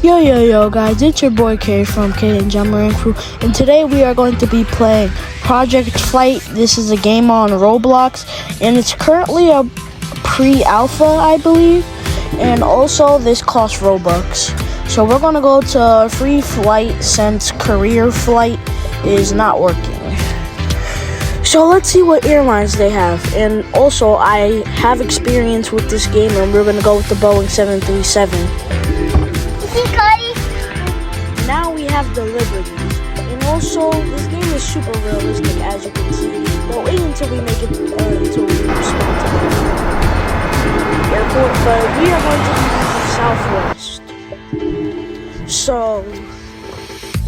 Yo guys, it's your boy K from K and Jammer Crew, and today we are going to be playing Project Flight. This is a game on Roblox, and it's currently a pre-alpha, I believe, and also this costs Robux. So we're gonna go to free flight since career flight is not working. So let's see what airlines they have, and also I have experience with this game, and we're gonna go with the Boeing 737. Now we have the Liberty, and also this game is super realistic, as you can see. But wait until we make it until we respond to the airport. But we are going to be Southwest, so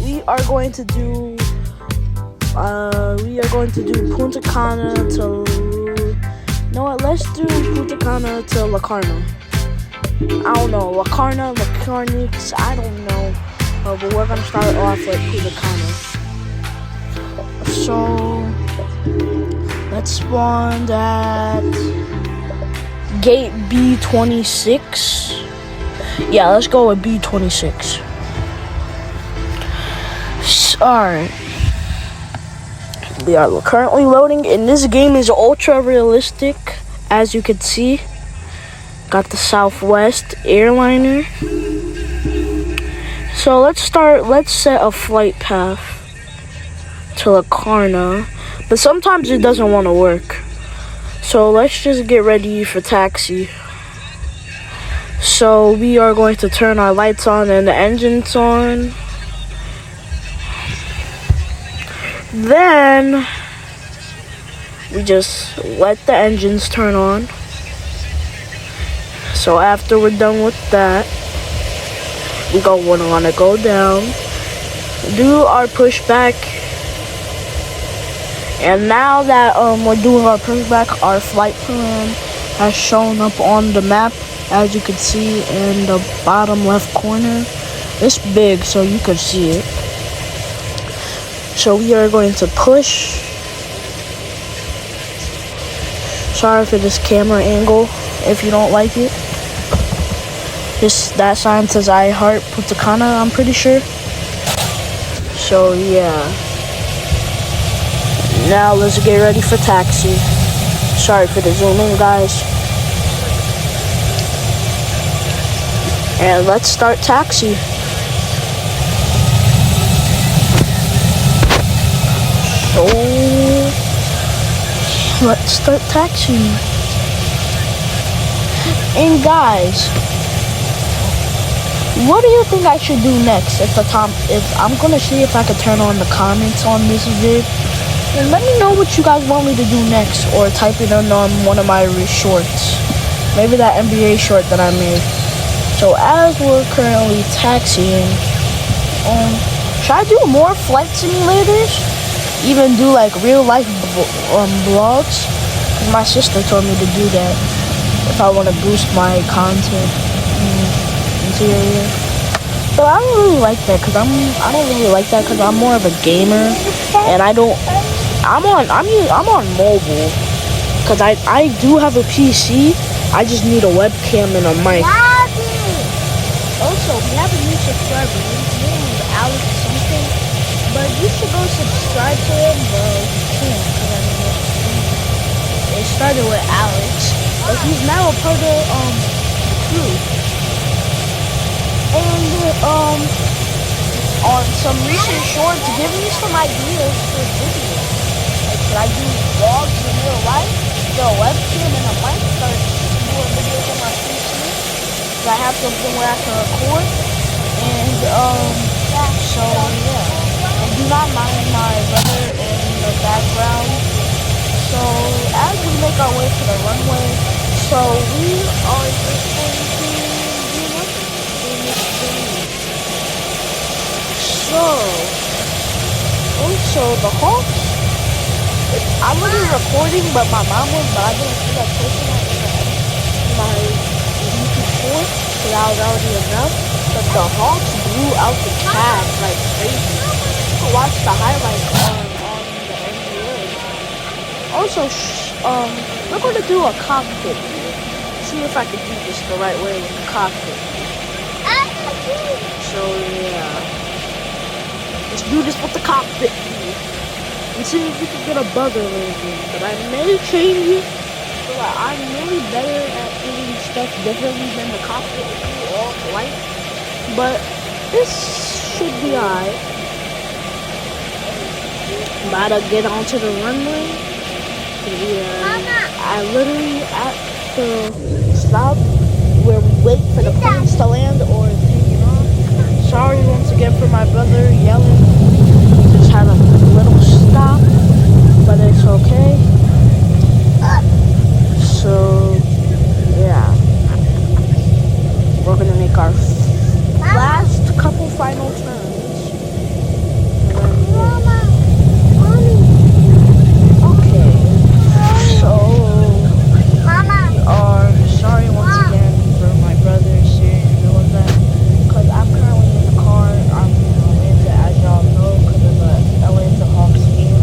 we are going to do Punta Cana to. No, let's do Punta Cana to Locarno. I don't know, Locarno, Locarnix, I don't know. But we're gonna start off with Punta Cana. So let's spawn at gate B26. Yeah, let's go with B26. Alright. We are currently loading, and this game is ultra realistic, as you can see. Got the Southwest airliner. So let's set a flight path to Locarno, but sometimes it doesn't want to work. So let's just get ready for taxi. So we are going to turn our lights on and the engines on. Then we just let the engines turn on. So after we're done with that, we want to go down, do our pushback, and now that we're doing our pushback, our flight plan has shown up on the map, as you can see in the bottom left corner. It's big, so you can see it. So we are going to push. Sorry for this camera angle if you don't like it. That sign says I heart Punta Cana, I'm pretty sure. So yeah. Now let's get ready for taxi. Sorry for the zoom in, guys. And let's start taxi. So let's start taxiing. And guys, what do you think I should do next? If I'm gonna see if I can turn on the comments on this vid, and let me know what you guys want me to do next, or type it in on one of my shorts, maybe that NBA short that I made. So as we're currently taxiing, should I do more flight simulators? Even do like real life vlogs? My sister told me to do that if I want to boost my content. Interior. But I don't really like that because I'm more of a gamer, and I'm on mobile because I do have a PC. I just need a webcam and a mic. Also, we have a new subscriber. His name is Alex something, but you should go subscribe to him, but you can't because it started with Alex, but he's now a part of the crew. And on some recent shorts, give me some ideas for videos. Like, should I do vlogs in real life? Get a webcam and a mic, start doing videos on my PC? So I have something where I can record. And so yeah. And do not mind my brother in the background. So as we make our way to the runway, so we are just going to. So, also the Hawks, I wasn't recording, but my mom was, but I didn't see that posting in my YouTube short, so that was already enough. But the Hawks blew out the Cavs like crazy. You can watch the highlights on the NBA. Also, we're going to do a cockpit here. See if I can do this the right way with the cockpit. So yeah, let's do this with the cockpit and see if we can get a buzzer landing. But I may change it so that I'm really better at doing stuff differently than the cockpit do all flight. But this should be alright. About to get onto the runway. I literally at the stop where we wait for the planes to land or take it off. Sorry once again for my brother yelling. We just had a little stop, but it's okay. So yeah, we're gonna make our last couple final turns. Okay, so we are sorry once again for my brother saying doing that, because I'm currently in the car. I'm in Atlanta, as y'all know, because of the Atlanta Hawks game.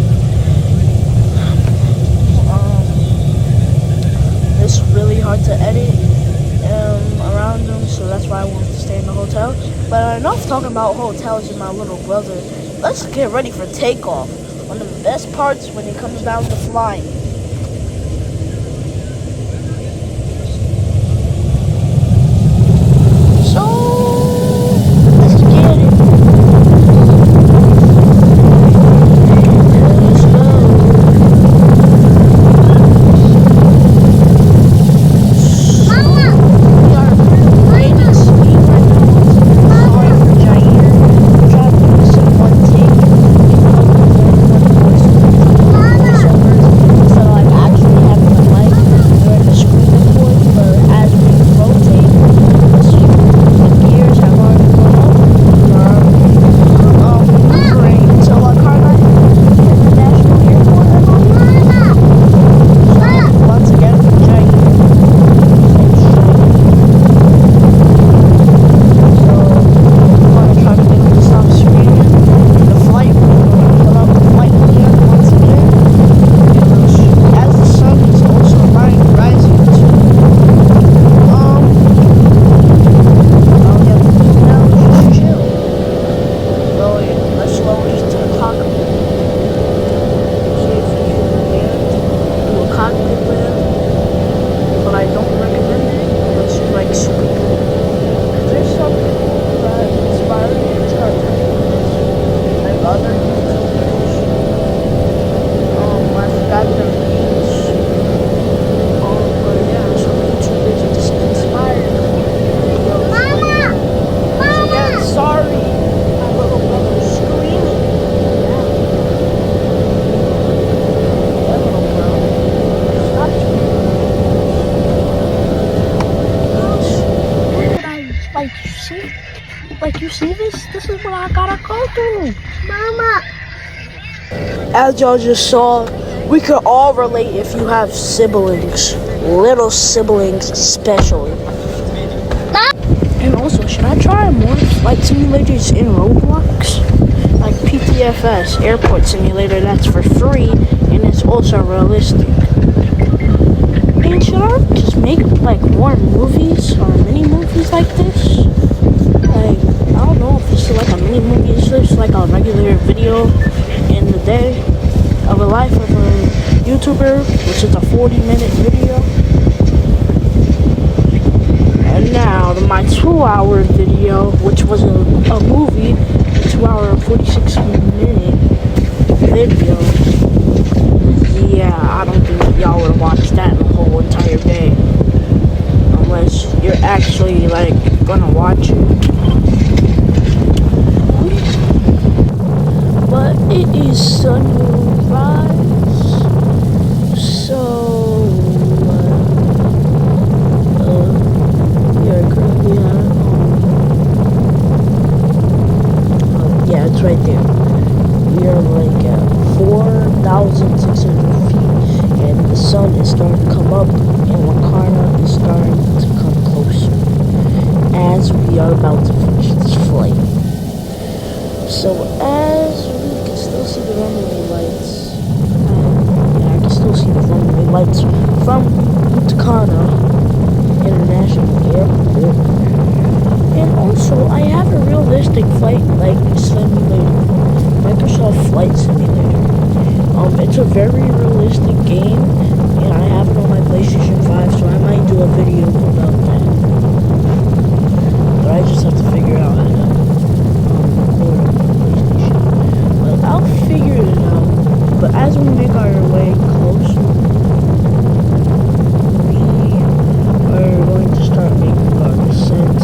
It's really hard to edit around them, so that's why I wanted to stay in the hotel. But enough talking about hotels and my little brother. Let's get ready for takeoff. One of the best parts when it comes down to flying. So let's get it. Let's go. We are rating speed right now. Sorry for Jair. I'm trying to do this in one take. Instead of like actually having a mic during the screen record, but as we rotate, the gears have already gone up. We are maneuvering to La Carla International Airport, I believe. So once again for Jair. So we're gonna try to get him to stop screaming. The flight, we're gonna pull out the flight plan once again. As the sun is also rising too. All we have to do now is just chill. Let's slow it to the cockpit. See if we can do a cockpit land. But I don't recommend it. It's like super cool. There's some people that inspire me to start doing this. Like other YouTubers. I forgot their names. But yeah, some YouTubers just inspired me. Once again, sorry, my little brother's screaming. Yeah, little bro. Stop screaming. Like you see this? This is what I gotta go through. Mama. As y'all just saw, we could all relate if you have siblings. Little siblings especially. And also, should I try more flight simulators in Roblox? Like PTFS, Airport Simulator, that's for free, and it's also realistic. And should I just make like more movies or mini movies like this? Like, I don't know if this is like a mini movie, it's just like a regular video in the day of a life of a YouTuber, which is a 40-minute video. And now to my 2-hour video, which was a movie, a 2-hour and 46-minute video. Yeah, I don't think y'all would watch that the whole entire day. Unless you're actually like gonna watch it. But it is sunrise, so we are currently at yeah, it's right there. We are like at 4,600 feet, and the sun is starting to come up, and Lacarna is starting to come closer as we are about to finish this flight. So as we can still see the runway lights, yeah, I can still see the runway lights from Lacarna International Airport. And also, I have a realistic realistic flight like simulator, Microsoft Flight Simulator. It's a very realistic game, and I have it on my PlayStation 5, so I might do a video about that. But I just have to figure out how to record on my PlayStation. But I'll figure it out. But as we make our way close, we are going to start making our descent.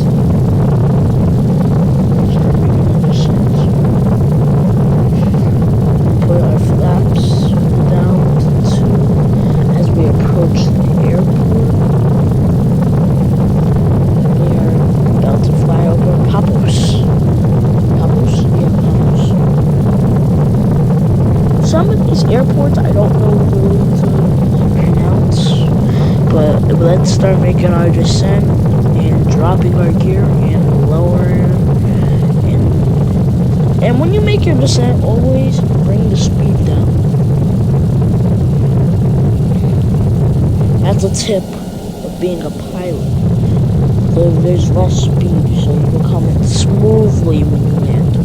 Start making our descent. Put our flaps down to 2 as we approach the airport. We are about to fly over Papos. Papos? Yeah, Papos. Some of these airports I don't know really to pronounce, but let's start making our descent and dropping our gear and lowering. And when you make your descent, always bring the speed down. That's a tip of being a pilot. There's less speed, so you can come in smoothly when you land.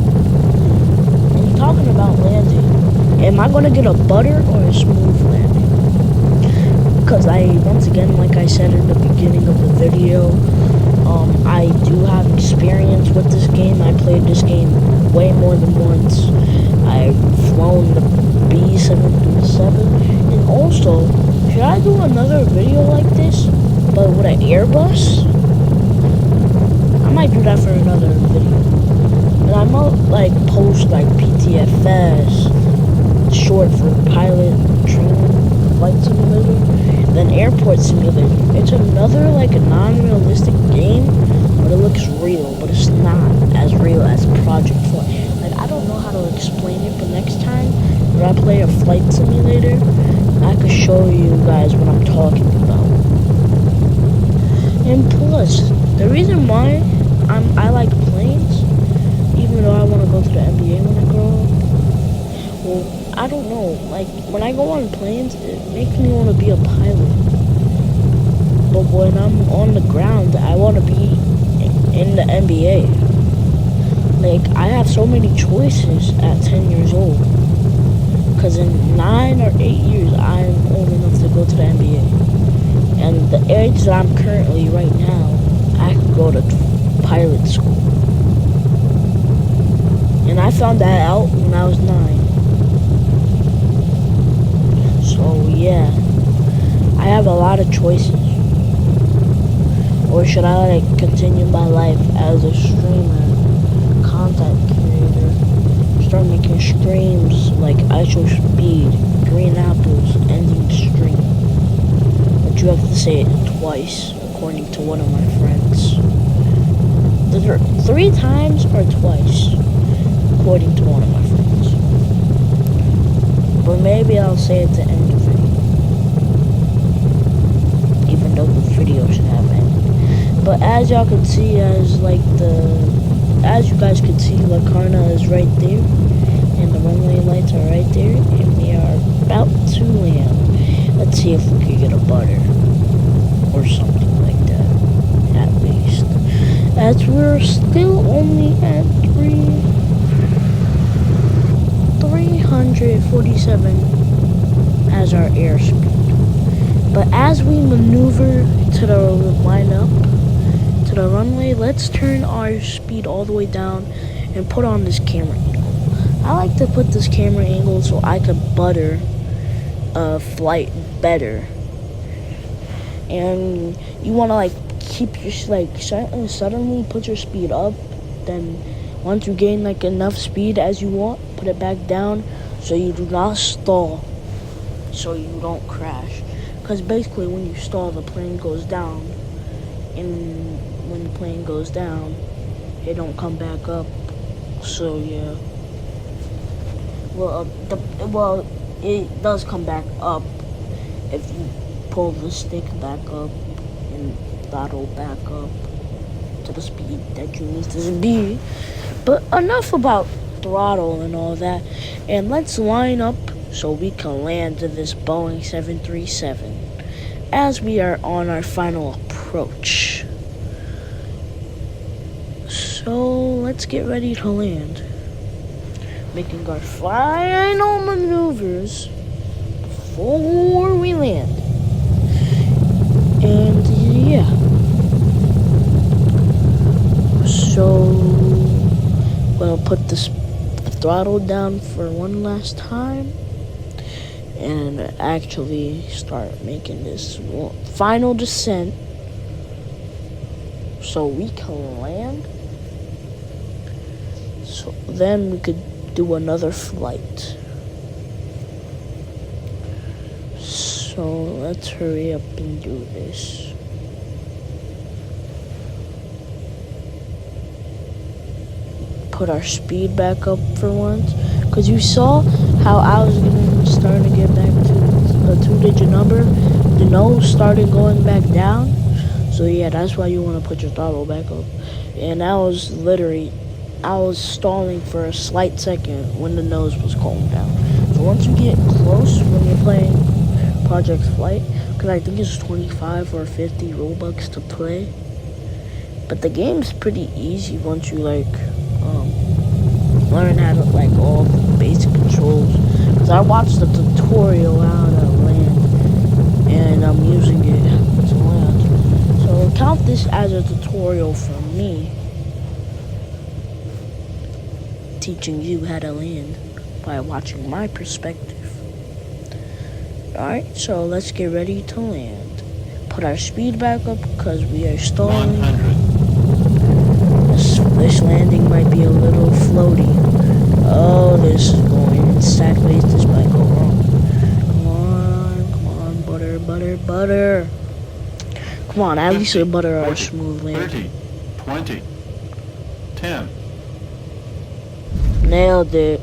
And talking about landing, am I going to get a butter or a smooth landing? Because once again, like I said in the beginning of the video, I do have experience with this game. I played this game way more than once. I've flown the B737. And also, should I do another video like this, but with an Airbus? I might do that for another video. And I might post PTFS, short for pilot training flight simulator. Then airport simulator. It's another a non-realistic game, but it looks real, but it's not as real as Project Flight. I don't know how to explain it, but next time when I play a flight simulator, I could show you guys what I'm talking about. And plus, the reason why I like planes, even though I want to go to the NBA when I grow up, well, I don't know, when I go on planes, it makes me want to be a pilot. But when I'm on the ground, I want to be in the NBA. I have so many choices at 10 years old. Because in 9 or 8 years, I'm old enough to go to the NBA. And the age that I'm currently right now, I could go to pilot school. And I found that out when I was 9. So yeah, I have a lot of choices. Or should I continue my life as a streamer, content creator, start making streams like ISO Speed, Green Apples, ending stream. But you have to say it twice, according to one of my friends. 3 times or twice, according to one of my friends. But maybe I'll say it to end the video. Even though the video should have ended. But as y'all can see, as you guys can see, La Carna is right there. And the runway lights are right there. And we are about to land. Let's see if we can get a butter. Or something like that. At least. As we're still only at 347 as our airspeed. But as we maneuver to the lineup, to the runway, let's turn our speed all the way down and put on this camera angle. I like to put this camera angle so I could butter a flight better. And you want to keep your suddenly put your speed up, then once you gain enough speed as you want, put it back down so you do not stall, so you don't crash. Because basically when you stall, the plane goes down, and when the plane goes down, it don't come back up. So yeah. Well, it does come back up if you pull the stick back up and throttle back up to the speed that you need to be. But enough about throttle and all that, and let's line up so we can land to this Boeing 737 as we are on our final approach. So let's get ready to land. Making our final maneuvers before we land. And yeah. So we'll put this throttle down for one last time and actually start making this final descent so we can land. So then we could do another flight. So let's hurry up and do this. Put our speed back up for once, because you saw how I was starting to get back to a 2-digit number. The nose started going back down. So yeah, that's why you want to put your throttle back up. And I was stalling for a slight second when the nose was going down. So once you get close when you're playing Project Flight, because I think it's 25 or 50 Robux to play. But the game's pretty easy once you learn how to all the basic controls. Because I watched the tutorial how to land, and I'm using it to land. So count this as a tutorial from me teaching you how to land by watching my perspective. Alright, so let's get ready to land. Put our speed back up because we are stalling. 100. This landing might be a little floaty. Oh, this is going sideways. This might go wrong. Come on, butter. Come on, at least butter our smooth landing. 30, 20, 10. Nailed it.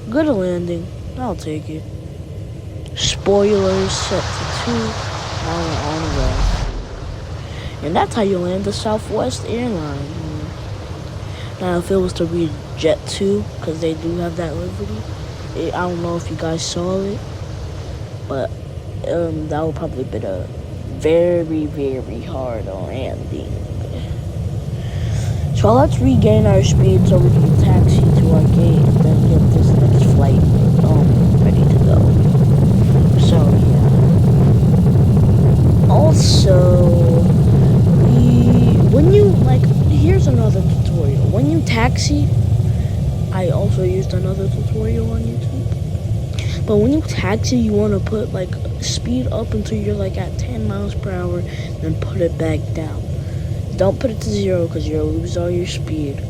Good landing. I'll take it. Spoilers set to 2. Now we're on the way. And that's how you land the Southwest airline. Now, if it was to be Jet 2, because they do have that livery, I don't know if you guys saw it, but that would probably be a very, very hard landing. So let's regain our speed so we can taxi to our gate and then get this next flight ready to go. So yeah. Also, here's another tutorial. When you taxi, I also used another tutorial on YouTube. But when you taxi, you want to put speed up until you're at 10 miles per hour, then put it back down. Don't put it to 0 because you'll lose all your speed.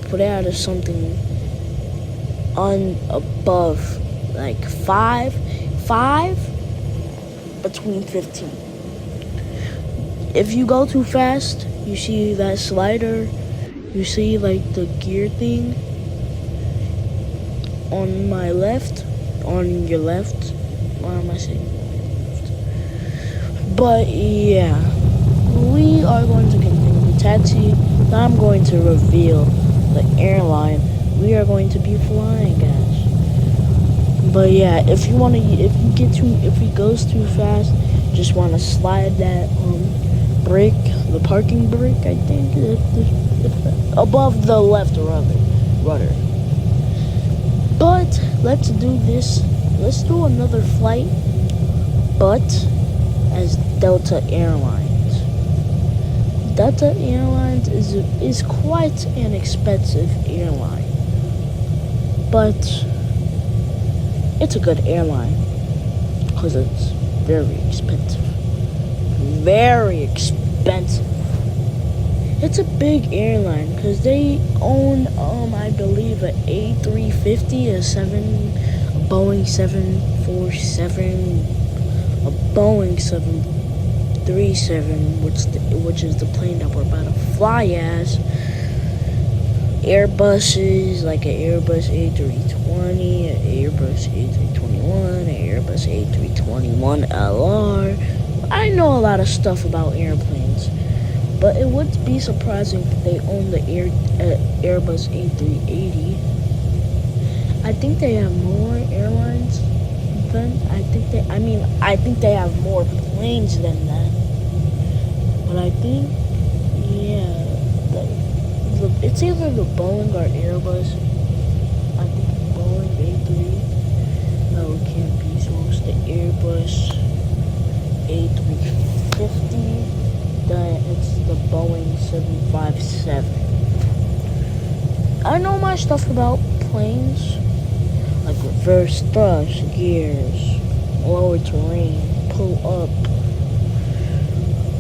Put it out of something above 5 between 15. If you go too fast, you see that slider, you see the gear thing on my left, on your left. Why am I saying left? But yeah, we are going to continue the taxi. Now I'm going to reveal the airline we are going to be flying as. But yeah, if it goes too fast, just want to slide that brake, the parking brake, I think, above the left rudder. But let's do this. Let's do another flight, but as Delta Airlines. Delta Airlines is quite an expensive airline, but it's a good airline because it's very expensive. Very expensive. It's a big airline because they own, I believe, an A350, a Boeing 747, a Boeing 737, which is the plane that we're about to fly as. Airbuses, like an Airbus A320, an Airbus A321, an Airbus A321LR. I know a lot of stuff about airplanes, but it would be surprising if they own the Airbus A380. I think they have more airlines than I think they have more planes than that. But I think, yeah, it's either the Boeing or Airbus. I think it's Boeing A3. No, it can't be. So it's the Airbus A350. Then it's the Boeing 757. I know my stuff about planes, like reverse thrust, gears, lower terrain, pull up.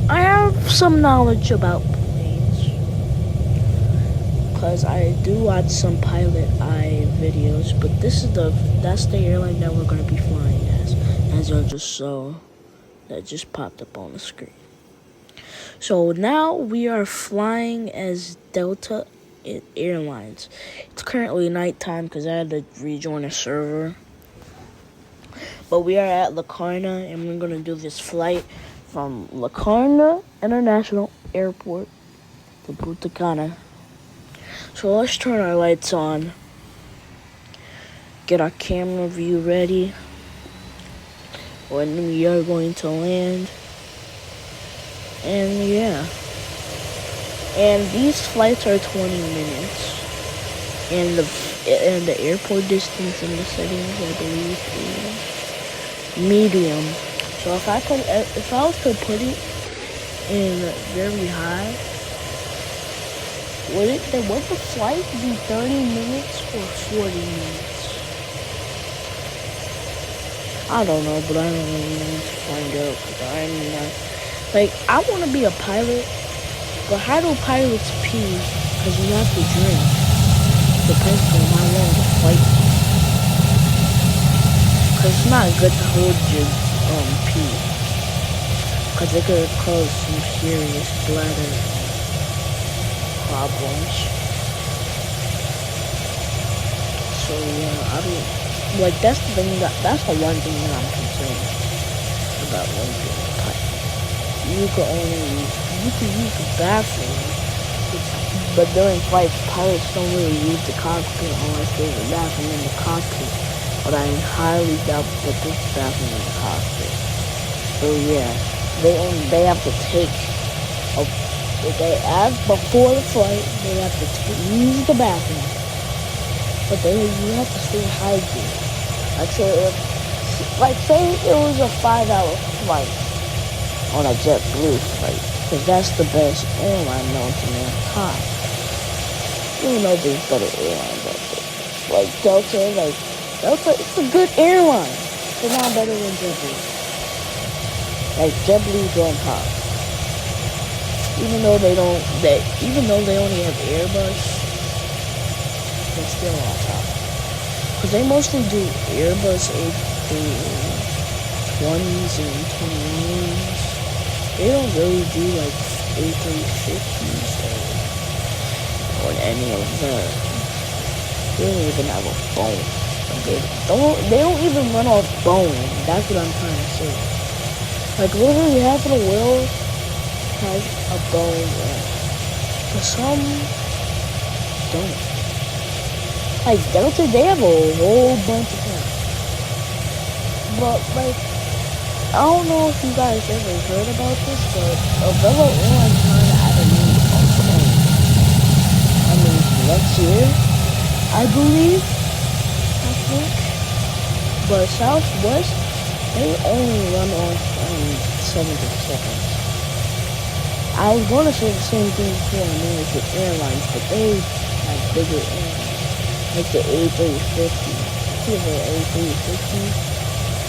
I have some knowledge about planes because I do watch some pilot eye videos, but that's the airline that we're gonna be flying as I just saw that just popped up on the screen. So now we are flying as Delta Airlines. It's currently nighttime because I had to rejoin a server. But we are at Locarno, and we're going to do this flight from Locarno International Airport to Punta Cana. So let's turn our lights on. Get our camera view ready. When we are going to land. And yeah. And these flights are 20 minutes. And the airport distance in the settings, I believe, is medium. So if I was to put it in very high, would the flight be 30 minutes or 40 minutes? I don't know, but I don't really need to find out because I want to be a pilot, but how do pilots pee? Because you have to drink. Depends on how long the flight is. Because it's not good to hold your pee. Because it could cause some serious bladder problems. So yeah, that's the one thing that I'm concerned about when you're a pilot. You can use the bathroom, but during flights, pilots don't really use the cockpit unless there's a bathroom in the cockpit. But I highly doubt that there's a bathroom in the cockpit. So yeah, they have to take before the flight, they have to use the bathroom. But then you have to stay hydrated. Say it was a 5-hour flight on a JetBlue flight, because that's the best airline known to mankind. Even though there's better airlines out there, like Delta, it's a good airline, but not better than JetBlue. Like JetBlue's on top, even though they only have Airbus, they're still on top, because they mostly do Airbus A320s and 21s. They don't really do like A350s or any of that. They don't even have a phone. They don't even run off Boeing. That's what I'm trying to say. Like literally half of the world has a Boeing airline. But some don't. Like Delta, they have a whole bunch of them. But I don't know if you guys ever heard about this, but Velo Airlines trying to add a new plane. I mean, next year, I think. But Southwest, they only run on 737s. I was going to say the same thing for American Airlines, but they have bigger airlines, like the A350. It's either A350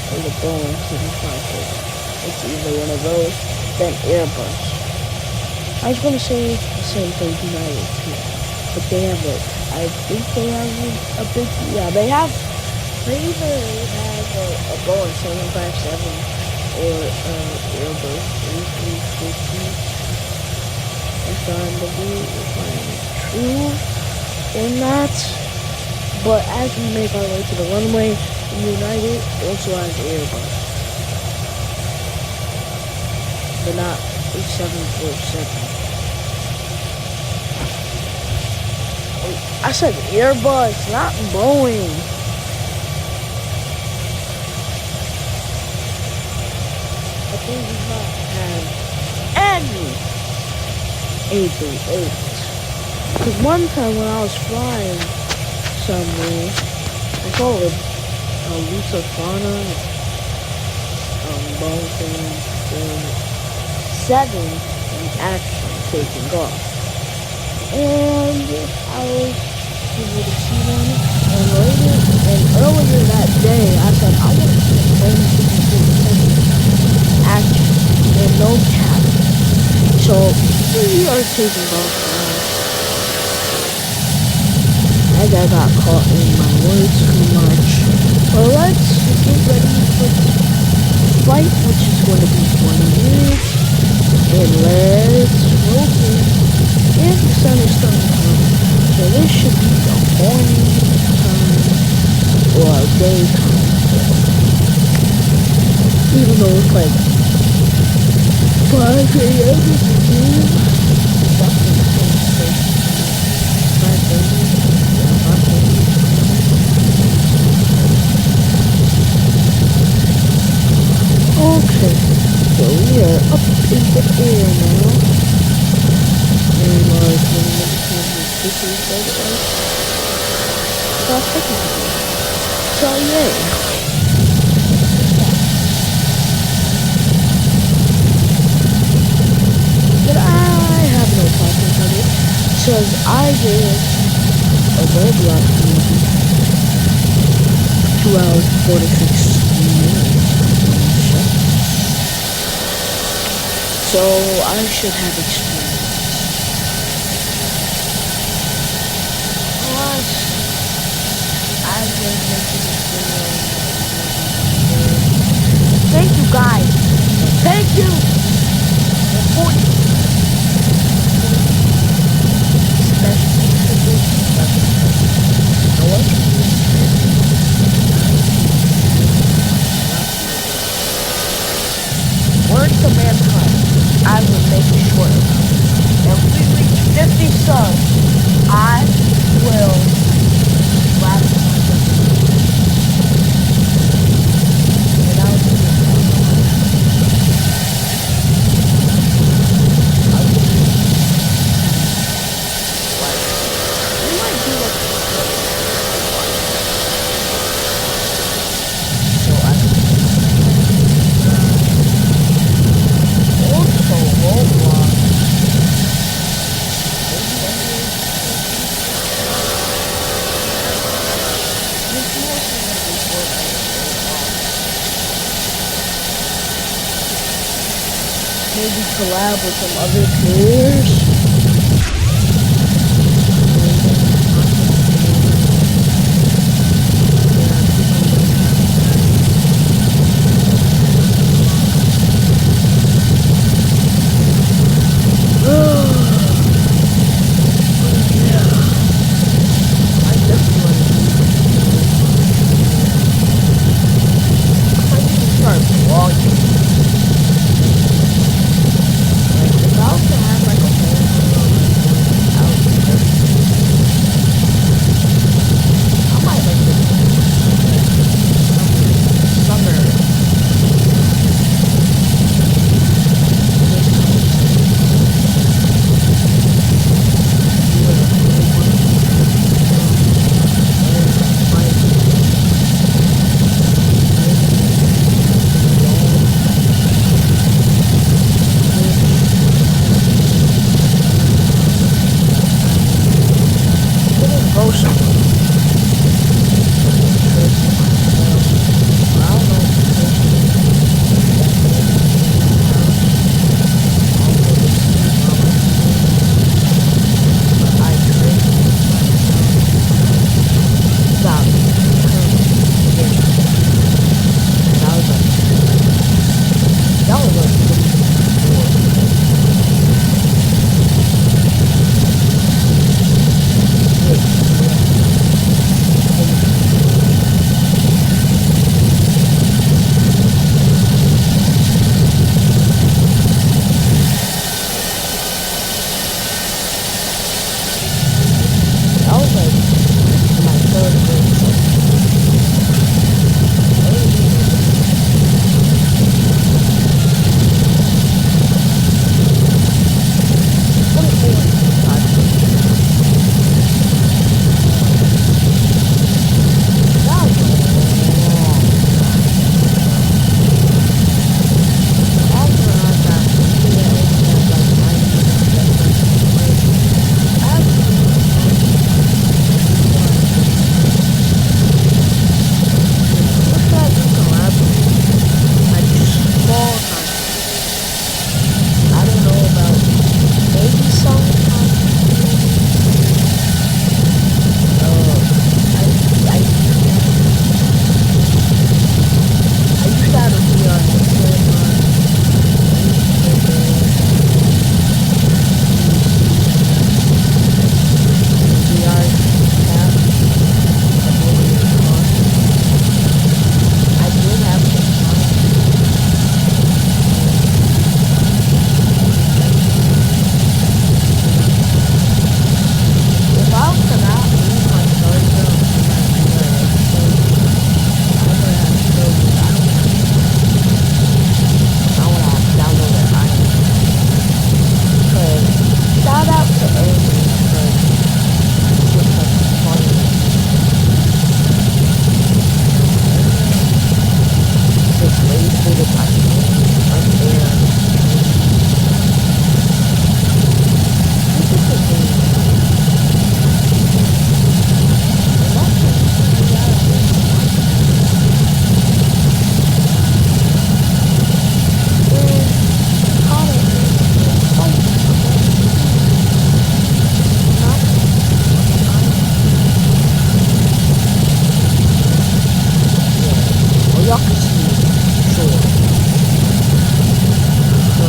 or the Boeing 757. It's either one of those, then Airbus. I was going to say the same thing United too, but they have I think they have a big, they either have a Boeing 757 or Airbus A350. If I'm true or not, but as we make our way to the runway, United also has Airbus, but not a 747. I said Airbus, not Boeing. I think we might have any A380s. Cause one time when I was flying somewhere, I saw a Lucifana, bone thing, and 7 in action taking off. And I was able to see one. And later, and earlier that day, I said I want to see a plane 7 action and no cabin. So we are taking off now. As I got caught in my words too much. Well, let's get ready for the flight, which is going to be 20 minutes. And let's rotate. And the sun is starting to come. So this should be the morning time or daytime. Even though it's like 5 a.m. in the morning. Okay, so we are up in the air now. And so yay. But I have no problems with it. Because I did a Roblox movie. 2 hours 46 minutes. So I should have experience. Plus, I've been making this video. Thank you guys. Thank you. For 40. Word to mankind, I will make it short. And if we reach 50 subs, I will laugh at myself. And I'll do it. We might do like so I also Roblox. Maybe collab with some other players. Like, if I was to have like a whole y'all can see it. Sure. So,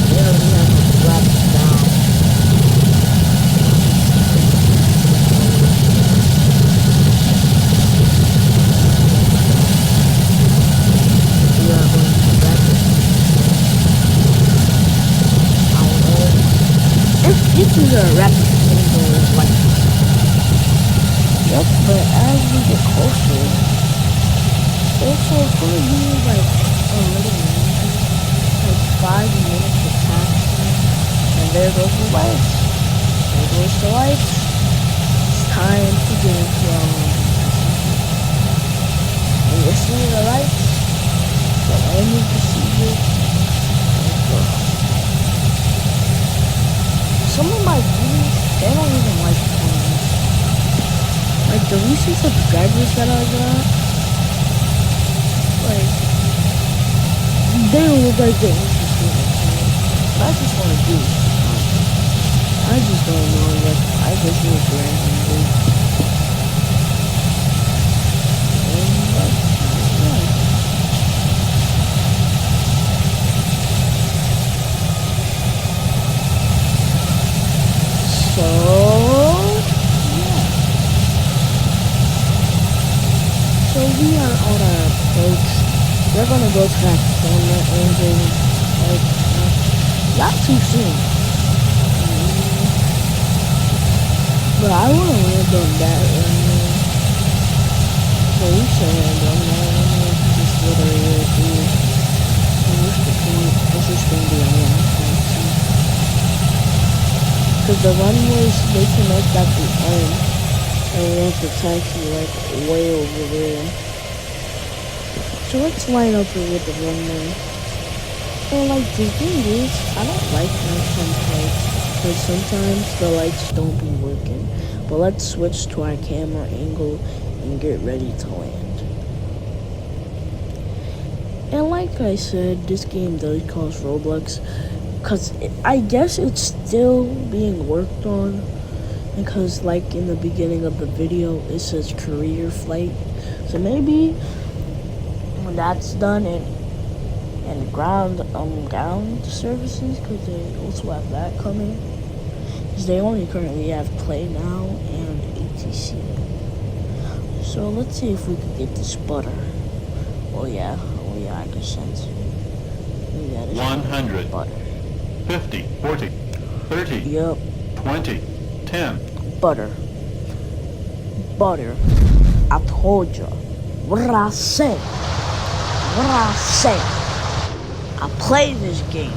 yeah, we have a flat down. We are going to back it. I don't know. This is a rapid single like. Yep, but as we get closer, also it's gonna be like a little longer, like 5 minutes of taxi, and there goes the lights. There goes the lights. It's time to get into our own. And you see the lights, the landing procedure. Some of my viewers, they don't even like playing. Like the recent subscribers that I got, like they don't look like they're interested in playing. But I just want to do it. I just don't know. Like I just need to randomly. And yeah. So we are on our approach. We're gonna go to that corner and like not too soon. But I wanna land on that runway. So we should land on that runway. Just literally do. And what's the point? This is gonna be a long taxi. Cause the runways they connect at the end. And we have the taxi like way over there. So let's line up with the runway. And like the thing is, I don't like nighttime flights because sometimes the lights don't be working. But let's switch to our camera angle and get ready to land. And like I said, this game does cost Roblox because I guess it's still being worked on. Because like in the beginning of the video it says career flight, so maybe when that's done and ground services, because they also have that coming, because they only currently have Play Now and ATC. So let's see if we can get this butter. Oh yeah, I can sense it. Yeah, 100 butter. 50 40 30 Yep. 20 10 Butter. I told you. What did I say? I play this game.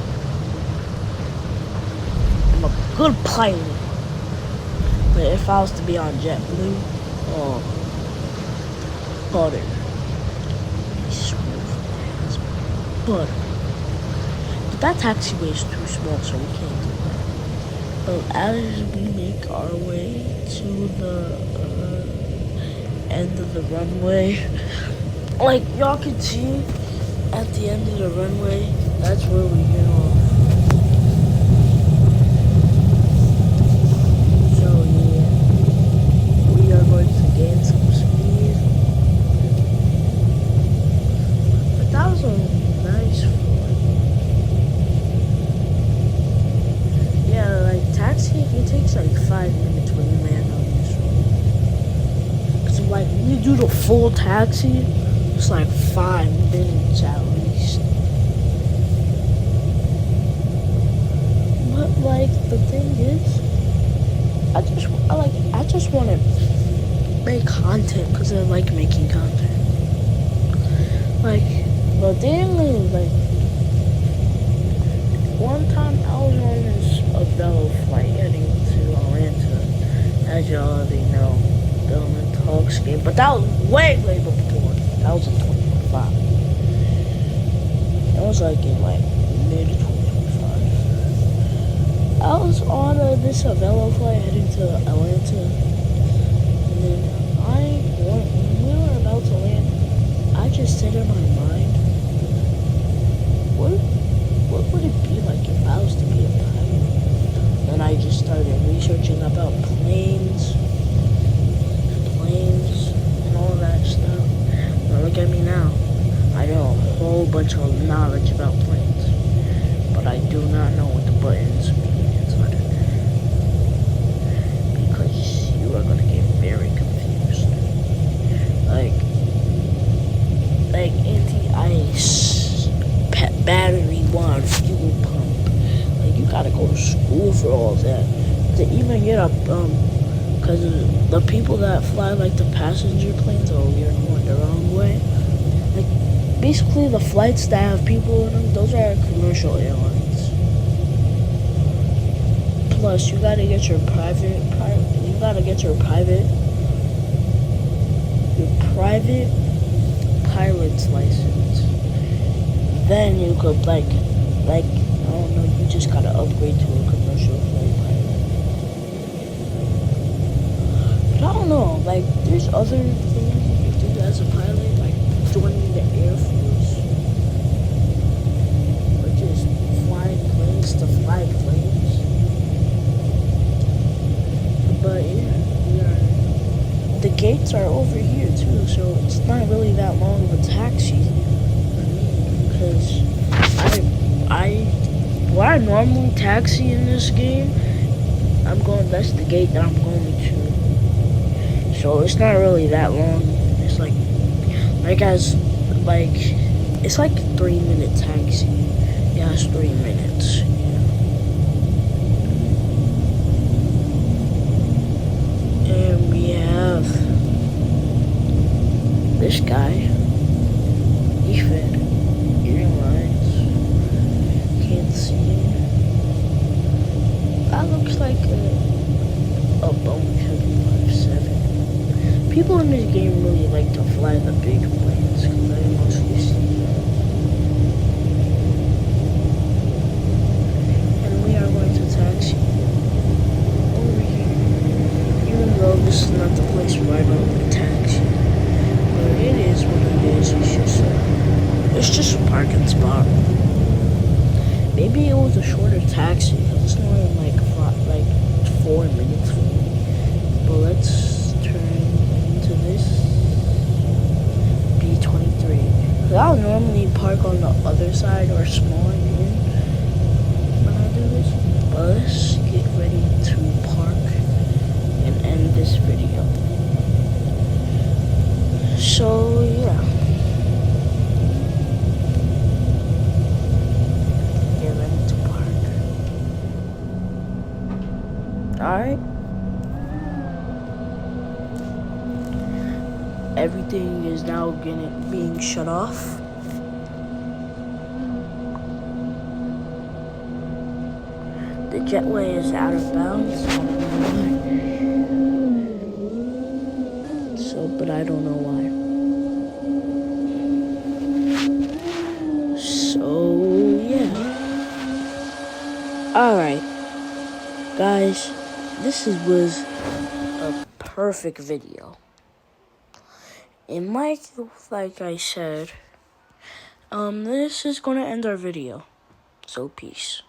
I'm a good pilot. But if I was to be on JetBlue, oh, butter. Smooth as butter. But that taxiway is too small, so we can't do that. But as we make our way to the end of the runway, like y'all can see at the end of the runway, that's where we get off. So yeah, we are going to gain some speed. But that was a nice flight. Yeah, like taxiing, it takes like 5 minutes when you land on this road. Cause like when you do the full taxi, it's like 5 minutes at least. But like the thing is, I just want to make content because I like making content. Like the thing is, like one time I was on this Velo flight heading to Atlanta, as y'all already know, the Talks game, but that was way before. That was in 2025. That was like in like mid 2025. I was on this Velo flight heading to Atlanta, and then when we were about to land, I just said in my mind, what would it be like if I was to be a pilot? Then I just started researching about planes, bunch of knowledge about planes, but I do not know what the buttons mean inside of there, because you are gonna get very confused. Like anti-ice, battery one, fuel pump. Like, you gotta go to school for all that. To even get up, because the people that fly like the passenger planes, oh, you're going the wrong way. Like, basically the flights that have people in them, those are commercial airlines. Plus, you gotta get your private pilot's license. Then you could like I don't know, you just gotta upgrade to a commercial flight pilot. But I don't know, like, there's other things you can do as a pilot, like joining the Air Force, or just flying planes to fly planes. But yeah, the gates are over here too, so it's not really that long of a taxi for me, because where I normally taxi in this game, that's the gate that I'm going to. So it's not really that long. It's it's like 3-minute taxi. Yeah, it's 3 minutes. And we have this guy. Ethan. Airlines. Can't see. That looks like a Boeing 757. People in this game really like to fly the big planes, because I mostly see them. And we are going to taxi over here. Even though this is not the place where I normally taxi. But it is what it is. It's just a parking spot. Maybe it was a shorter taxi, because it's only like 4 minutes for me. But let's turn into this B-23. I'll normally park on the other side or smaller in when I do this. But let's get ready to park and end this video. So yeah. Get ready to park. Alright. Everything is now being shut off. The jetway is out of bounds. But I don't know why. So yeah. Alright. Guys, this was a perfect video. And like I said, this is gonna end our video. So peace.